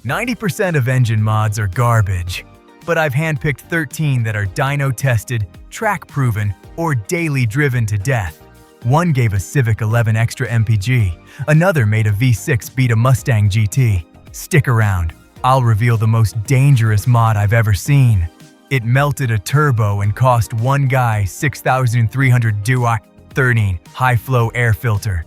90% of engine mods are garbage, but I've handpicked 13 that are dyno-tested, track-proven, or daily driven to death. One gave a Civic 11 extra MPG, another made a V6 beat a Mustang GT. Stick around, I'll reveal the most dangerous mod I've ever seen. It melted a turbo and cost one guy $6,300 13 high-flow air filter.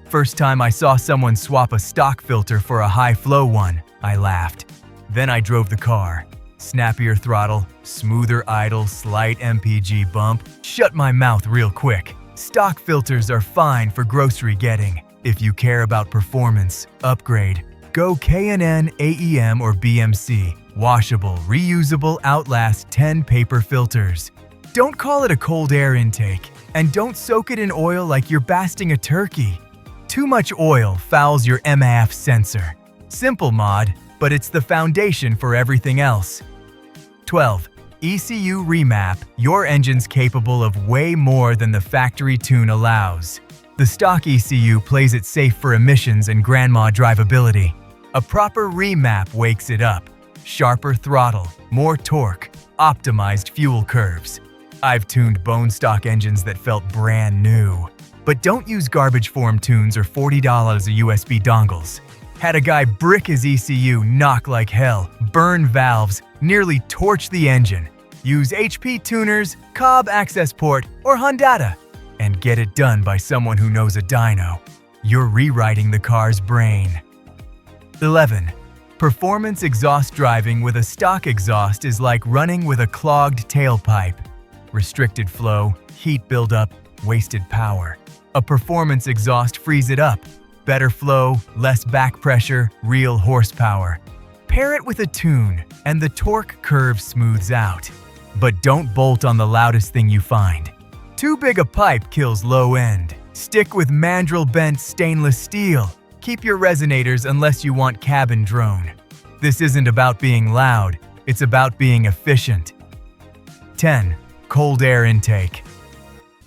First time I saw someone swap a stock filter for a high-flow one, I laughed. Then I drove the car. Snappier throttle, smoother idle, slight MPG bump. Shut my mouth real quick. Stock filters are fine for grocery getting. If you care about performance, upgrade. Go K&N, AEM, or BMC. Washable, reusable, outlast 10 paper filters. Don't call it a cold air intake, and don't soak it in oil like you're basting a turkey. Too much oil fouls your MAF sensor. Simple mod, but it's the foundation for everything else. 12. ECU remap. Your engine's capable of way more than the factory tune allows. The stock ECU plays it safe for emissions and grandma drivability. A proper remap wakes it up. Sharper throttle, more torque, optimized fuel curves. I've tuned bone stock engines that felt brand new. But don't use garbage form tunes or $40 a USB dongles. Had a guy brick his ECU, knock like hell, burn valves, nearly torch the engine. Use HP tuners, Cobb access port, or Honda, and get it done by someone who knows a dyno. You're rewriting the car's brain. 11. Performance exhaust driving with a stock exhaust is like running with a clogged tailpipe. Restricted flow, heat buildup, wasted power. A performance exhaust frees it up. Better flow, less back pressure, real horsepower. Pair it with a tune, and the torque curve smooths out. But don't bolt on the loudest thing you find. Too big a pipe kills low end. Stick with mandrel bent stainless steel. Keep your resonators unless you want cabin drone. This isn't about being loud, it's about being efficient. 10. Cold air intake.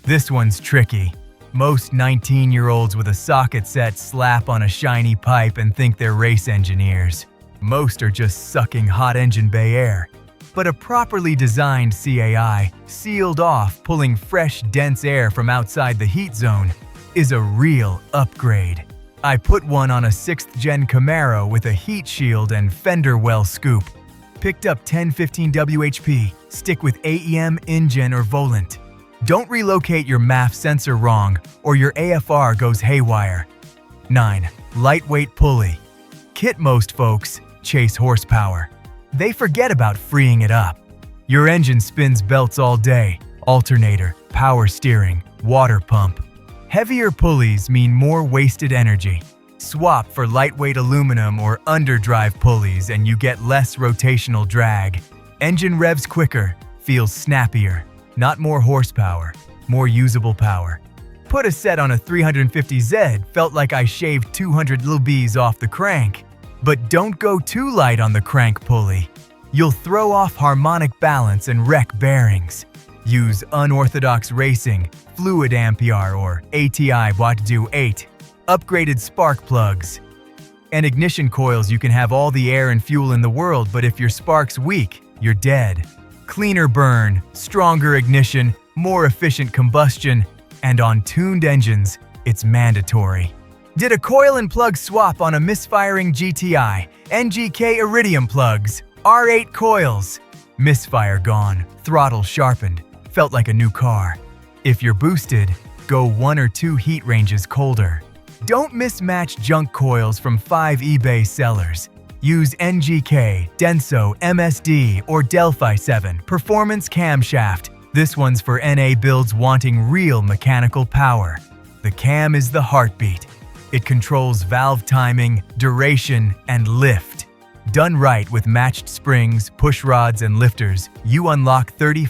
This one's tricky. Most 19-year-olds with a socket set slap on a shiny pipe and think they're race engineers. Most are just sucking hot engine bay air. But a properly designed CAI, sealed off, pulling fresh, dense air from outside the heat zone, is a real upgrade. I put one on a 6th-gen Camaro with a heat shield and fender well scoop. Picked up 10-15 WHP, stick with AEM, InGen, or Volant. Don't relocate your MAF sensor wrong, or your AFR goes haywire. 9. Lightweight pulley. Kit most folks chase horsepower. They forget about freeing it up. Your engine spins belts all day, alternator, power steering, water pump. Heavier pulleys mean more wasted energy. Swap for lightweight aluminum or underdrive pulleys and you get less rotational drag. Engine revs quicker, feels snappier. Not more horsepower, more usable power. Put a set on a 350Z, felt like I shaved 200 lbs off the crank. But don't go too light on the crank pulley. You'll throw off harmonic balance and wreck bearings. Use unorthodox racing, fluid ampere or ATI Watt-Do 8, upgraded spark plugs. And ignition coils. You can have all the air and fuel in the world, but if your spark's weak, you're dead. Cleaner burn, stronger ignition, more efficient combustion, and on tuned engines, it's mandatory. Did a coil and plug swap on a misfiring GTI, NGK Iridium plugs, R8 coils. Misfire gone, throttle sharpened, felt like a new car. If you're boosted, go 1 or 2 heat ranges colder. Don't mismatch junk coils from 5 eBay sellers. Use NGK, Denso, MSD, or Delphi 7 Performance Camshaft. This one's for NA builds wanting real mechanical power. The cam is the heartbeat. It controls valve timing, duration, and lift. Done right with matched springs, push rods, and lifters, you unlock 30-40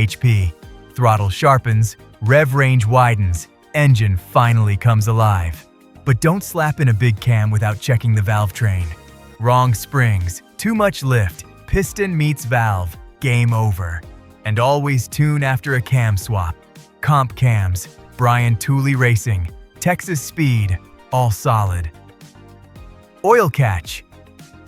HP. Throttle sharpens, rev range widens, engine finally comes alive. But don't slap in a big cam without checking the valve train. Wrong springs, too much lift, piston meets valve, game over. And always tune after a cam swap. Comp cams, Brian Tooley Racing, Texas Speed, all solid. Oil catch.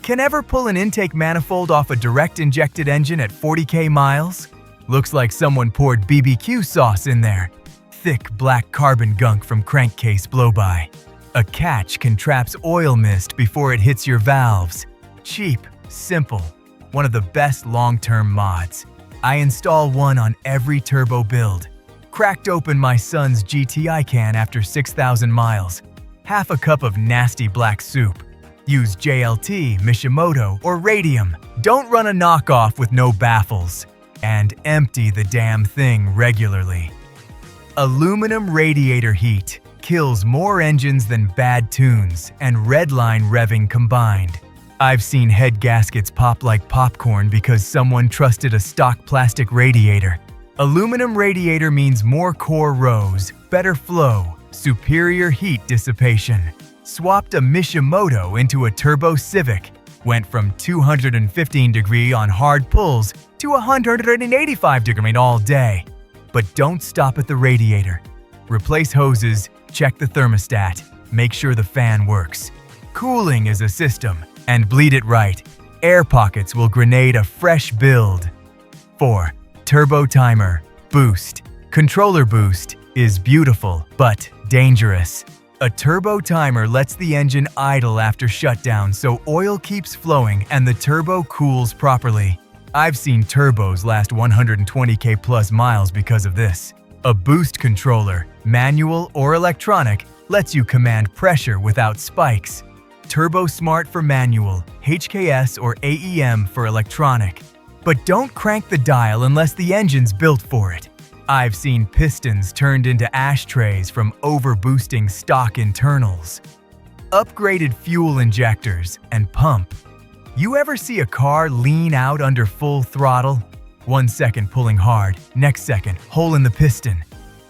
Can ever pull an intake manifold off a direct injected engine at 40k miles? Looks like someone poured BBQ sauce in there. Thick black carbon gunk from crankcase blow-by. A catch can trap oil mist before it hits your valves. Cheap, simple, one of the best long-term mods. I install one on every turbo build. Cracked open my son's GTI can after 6,000 miles. Half a cup of nasty black soup. Use JLT, Mishimoto, or Radium. Don't run a knockoff with no baffles. And empty the damn thing regularly. Aluminum radiator heat kills more engines than bad tunes and redline revving combined. I've seen head gaskets pop like popcorn because someone trusted a stock plastic radiator. Aluminum radiator means more core rows, better flow, superior heat dissipation. Swapped a Mishimoto into a turbo Civic. Went from 215 degree on hard pulls to 185 degree all day. But don't stop at the radiator. Replace hoses, check the thermostat, make sure the fan works. Cooling is a system, and bleed it right. Air pockets will grenade a fresh build. 4. Turbo timer, boost. Controller boost is beautiful, but dangerous. A turbo timer lets the engine idle after shutdown so oil keeps flowing and the turbo cools properly. I've seen turbos last 120k plus miles because of this. A boost controller, manual or electronic, lets you command pressure without spikes. Turbo Smart for manual, HKS or AEM for electronic. But don't crank the dial unless the engine's built for it. I've seen pistons turned into ashtrays from overboosting stock internals. Upgraded fuel injectors and pump. You ever see a car lean out under full throttle? 1 second pulling hard, next second hole in the piston.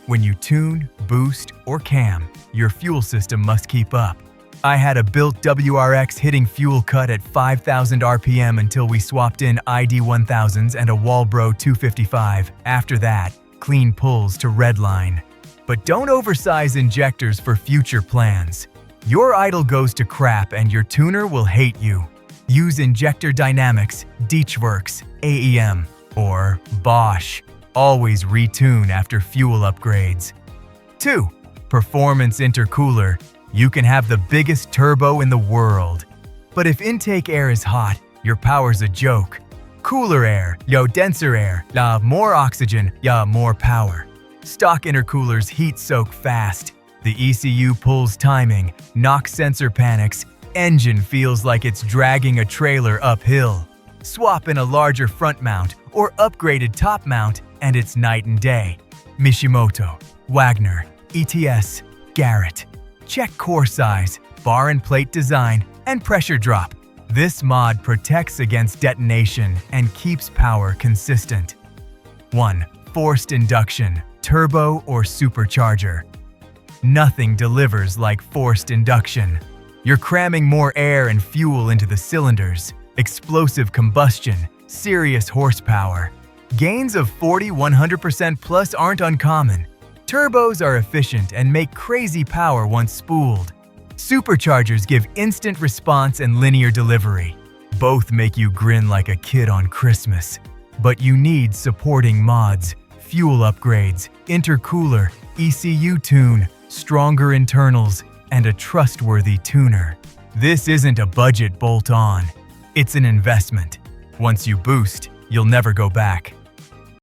When you tune, boost, or cam, your fuel system must keep up. I had a built WRX hitting fuel cut at 5,000 RPM until we swapped in ID1000s and a Walbro 255. After that, clean pulls to redline. But don't oversize injectors for future plans. Your idle goes to crap and your tuner will hate you. Use Injector Dynamics, Dietschwerks, AEM, or Bosch. Always retune after fuel upgrades. 2. Performance intercooler. You can have the biggest turbo in the world. But if intake air is hot, your power's a joke. Cooler air, denser air, more oxygen, more power. Stock intercoolers heat soak fast. The ECU pulls timing, knock sensor panics, engine feels like it's dragging a trailer uphill. Swap in a larger front mount or upgraded top mount and it's night and day. Mishimoto, Wagner, ETS, Garrett. Check core size, bar and plate design, and pressure drop. This mod protects against detonation and keeps power consistent. 1. Forced induction, turbo or supercharger. Nothing delivers like forced induction. You're cramming more air and fuel into the cylinders. Explosive combustion, serious horsepower. Gains of 40–100% plus aren't uncommon. Turbos are efficient and make crazy power once spooled. Superchargers give instant response and linear delivery. Both make you grin like a kid on Christmas. But you need supporting mods, fuel upgrades, intercooler, ECU tune, stronger internals, and a trustworthy tuner. This isn't a budget bolt-on. It's an investment. Once you boost, you'll never go back.